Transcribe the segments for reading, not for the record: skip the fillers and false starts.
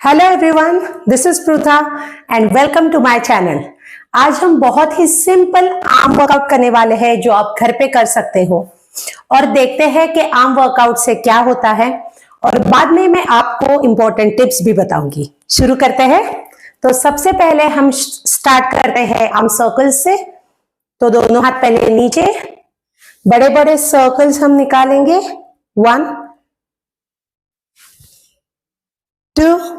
Hello everyone, this is Pritha and welcome to my channel. आज हम बहुत ही सिंपल आर्म वर्कआउट करने वाले हैं जो आप घर पे कर सकते हो और देखते हैं कि आर्म वर्कआउट से क्या होता है और बाद में मैं आपको इंपॉर्टेंट टिप्स भी बताऊंगी। शुरू करते हैं। तो सबसे पहले हम स्टार्ट करते हैं आर्म सर्कल्स से। तो दोनों हाथ पहले नीचे, बड़े बड़े सर्कल्स हम निकालेंगे। 1 2,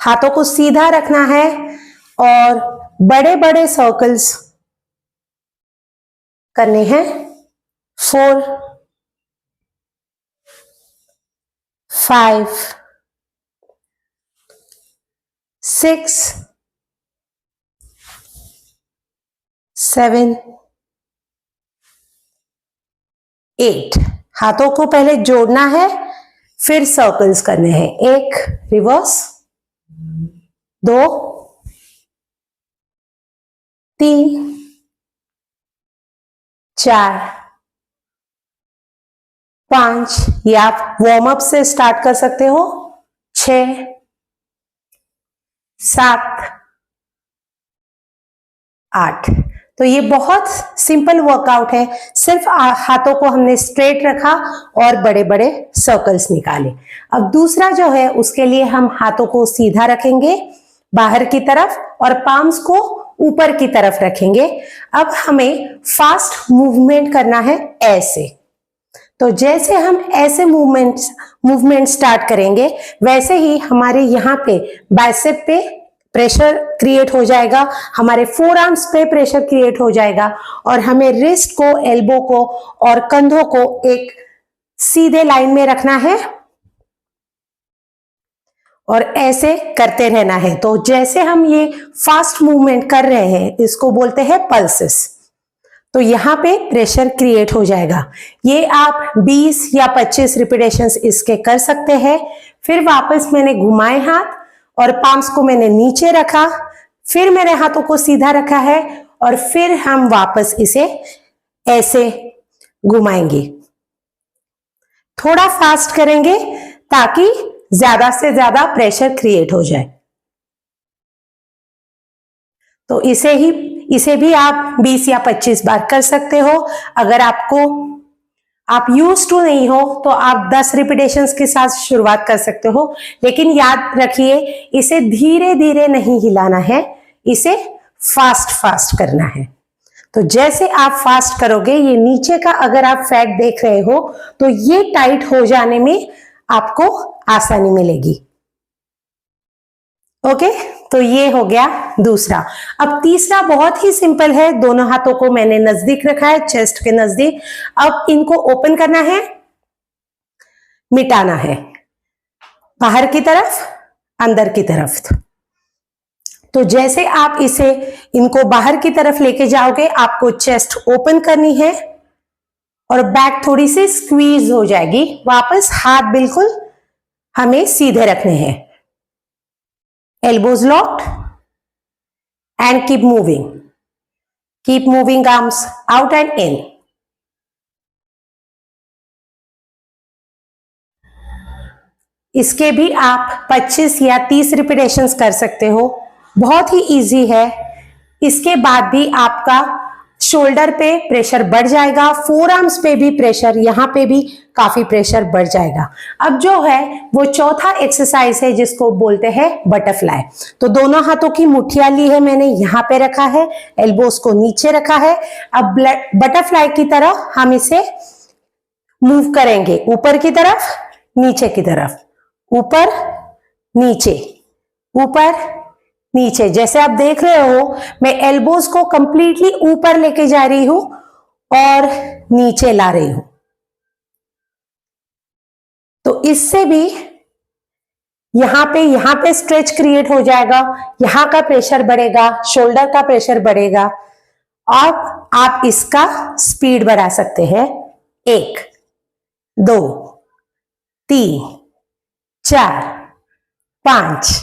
हाथों को सीधा रखना है और बड़े बड़े सर्कल्स करने हैं। 4 5 6 7 8। हाथों को पहले जोड़ना है, फिर सर्कल्स करने हैं। 1 रिवर्स, 2 3 4 5। ये आप वार्म अप से स्टार्ट कर सकते हो। 6 7 8। तो ये बहुत सिंपल वर्कआउट है। सिर्फ हाथों को हमने स्ट्रेट रखा और बड़े बड़े सर्कल्स निकाले। अब दूसरा जो है उसके लिए हम हाथों को सीधा रखेंगे बाहर की तरफ और पाम्स को ऊपर की तरफ रखेंगे। अब हमें फास्ट मूवमेंट करना है ऐसे। तो जैसे हम ऐसे मूवमेंट स्टार्ट करेंगे वैसे ही हमारे यहाँ पे बाइसेप पे प्रेशर क्रिएट हो जाएगा, हमारे फोर आर्म्स पे प्रेशर क्रिएट हो जाएगा और हमें रिस्ट को, एल्बो को और कंधों को एक सीधे लाइन में रखना है और ऐसे करते रहना है। तो जैसे हम ये फास्ट मूवमेंट कर रहे हैं इसको बोलते हैं पल्सेस। तो यहाँ पे प्रेशर क्रिएट हो जाएगा। ये आप 20 या 25 रिपीटेशंस इसके कर सकते हैं। फिर वापस मैंने घुमाए हाथ और पाम्स को मैंने नीचे रखा, फिर मैंने हाथों को सीधा रखा है और फिर हम वापस इसे ऐसे घुमाएंगे। थोड़ा फास्ट करेंगे ताकि ज्यादा से ज्यादा प्रेशर क्रिएट हो जाए। तो इसे भी आप 20 या 25 बार कर सकते हो। अगर आप यूज टू नहीं हो तो आप 10 रिपीटेशंस के साथ शुरुआत कर सकते हो, लेकिन याद रखिए इसे धीरे धीरे नहीं हिलाना है, इसे फास्ट करना है। तो जैसे आप फास्ट करोगे, ये नीचे का अगर आप फैट देख रहे हो तो ये टाइट हो जाने में आपको आसानी मिलेगी। ओके, तो ये हो गया दूसरा। अब तीसरा बहुत ही सिंपल है। दोनों हाथों को मैंने नजदीक रखा है, चेस्ट के नजदीक। अब इनको ओपन करना है, मिटाना है, बाहर की तरफ, अंदर की तरफ। तो जैसे आप इनको बाहर की तरफ लेके जाओगे, आपको चेस्ट ओपन करनी है और बैक थोड़ी सी स्क्वीज हो जाएगी। वापस हाथ बिल्कुल हमें सीधे रखने हैं। Elbows locked and keep moving. Keep moving arms out and in. इसके भी आप 25 या 30 रिपीटेशंस कर सकते हो। बहुत ही इजी है। इसके बाद भी आपका शोल्डर पे प्रेशर बढ़ जाएगा, फोर आर्म्स पे भी प्रेशर, यहाँ पे भी काफी प्रेशर बढ़ जाएगा। अब जो है वो चौथा एक्सरसाइज है जिसको बोलते हैं बटरफ्लाई। तो दोनों हाथों की मुठ्ठियां ली है मैंने, यहाँ पे रखा है, एल्बोस को नीचे रखा है। अब बटरफ्लाई की तरह हम इसे मूव करेंगे, ऊपर की तरफ, नीचे की तरफ, ऊपर नीचे, ऊपर नीचे। जैसे आप देख रहे हो मैं एल्बोस को कंप्लीटली ऊपर लेके जा रही हूं और नीचे ला रही हूं। तो इससे भी यहां पे स्ट्रेच क्रिएट हो जाएगा, यहां का प्रेशर बढ़ेगा, शोल्डर का प्रेशर बढ़ेगा। अब आप इसका स्पीड बढ़ा सकते हैं। 1 2 3 4 5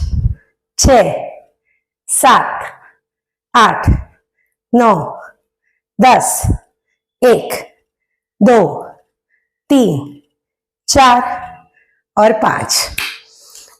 6 7 8 9 10 1 2 3 4 और 5।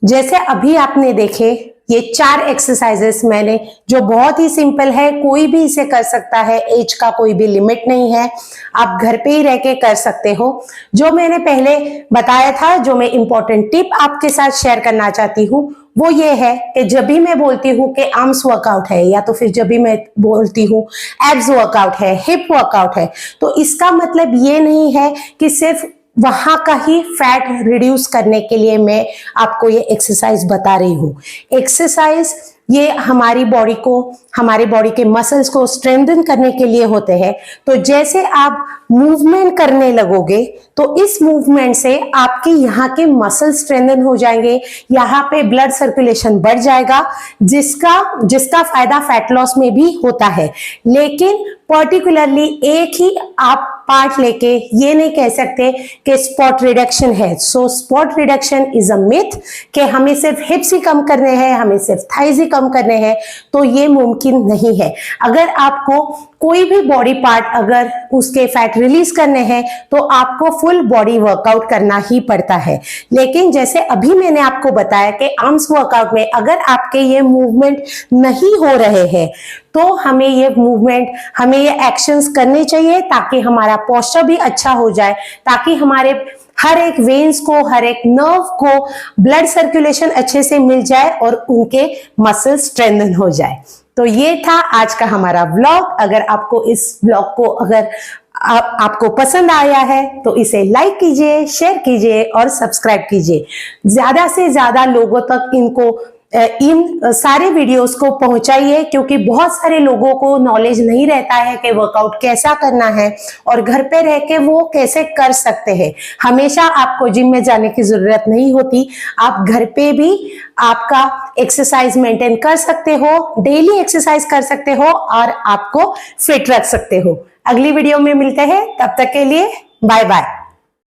जैसे अभी आपने देखे ये 4 एक्सरसाइजेस मैंने, जो बहुत ही सिंपल है, कोई भी इसे कर सकता है, एज का कोई भी लिमिट नहीं है, आप घर पे ही रह के कर सकते हो। जो मैंने पहले बताया था, जो मैं इंपॉर्टेंट टिप आपके साथ शेयर करना चाहती हूँ, वो ये है कि जब भी मैं बोलती हूँ कि आर्म्स वर्कआउट है, या तो फिर जब भी मैं बोलती हूँ एब्स वर्कआउट है, हिप वर्कआउट है, तो इसका मतलब ये नहीं है कि सिर्फ वहां का ही फैट रिड्यूस करने के लिए मैं आपको ये एक्सरसाइज बता रही हूँ। एक्सरसाइज ये हमारी बॉडी को, हमारे बॉडी के मसल्स को स्ट्रेंथन करने के लिए होते हैं। तो जैसे आप मूवमेंट करने लगोगे तो इस मूवमेंट से आपके यहाँ के मसल स्ट्रेंथन हो जाएंगे, यहाँ पे ब्लड सर्कुलेशन बढ़ जाएगा, जिसका फायदा फैट लॉस में भी होता है। लेकिन पर्टिकुलरली एक ही आप पार्ट लेके ये नहीं कह सकते कि स्पॉट रिडक्शन है। So spot reduction is a myth कि हमें सिर्फ हिप्स ही कम करने हैं, हमें सिर्फ थाइज ही कम करने हैं, तो ये मुमकिन नहीं है। अगर आपको कोई भी बॉडी पार्ट अगर उसके फैट रिलीज करने हैं तो आपको फुल बॉडी वर्कआउट करना ही पड़ता है। लेकिन जैसे अभी मैंने आपको बताया कि आर्म्स वर्कआउट में अगर आपके ये मूवमेंट नहीं हो रहे हैं तो हमें ये मूवमेंट, हमें ये एक्शंस करने चाहिए ताकि हमारा पोस्चर भी अच्छा हो जाए, ताकि हमारे हर एक वेन्स को, हर एक नर्व को ब्लड सर्कुलेशन अच्छे से मिल जाए और उनके मसल स्ट्रेंथन हो जाए। तो ये था आज का हमारा व्लॉग। अगर आपको इस व्लॉग को अगर आपको पसंद आया है तो इसे लाइक कीजिए, शेयर कीजिए और सब्सक्राइब कीजिए। ज्यादा से ज्यादा लोगों तक इन सारे वीडियोस को पहुंचाइए, क्योंकि बहुत सारे लोगों को नॉलेज नहीं रहता है कि वर्कआउट कैसा करना है और घर पे रह के वो कैसे कर सकते हैं। हमेशा आपको जिम में जाने की जरूरत नहीं होती, आप घर पे भी आपका एक्सरसाइज मेंटेन कर सकते हो, डेली एक्सरसाइज कर सकते हो और आपको फिट रख सकते हो। अगली वीडियो में मिलते हैं, तब तक के लिए बाय बाय।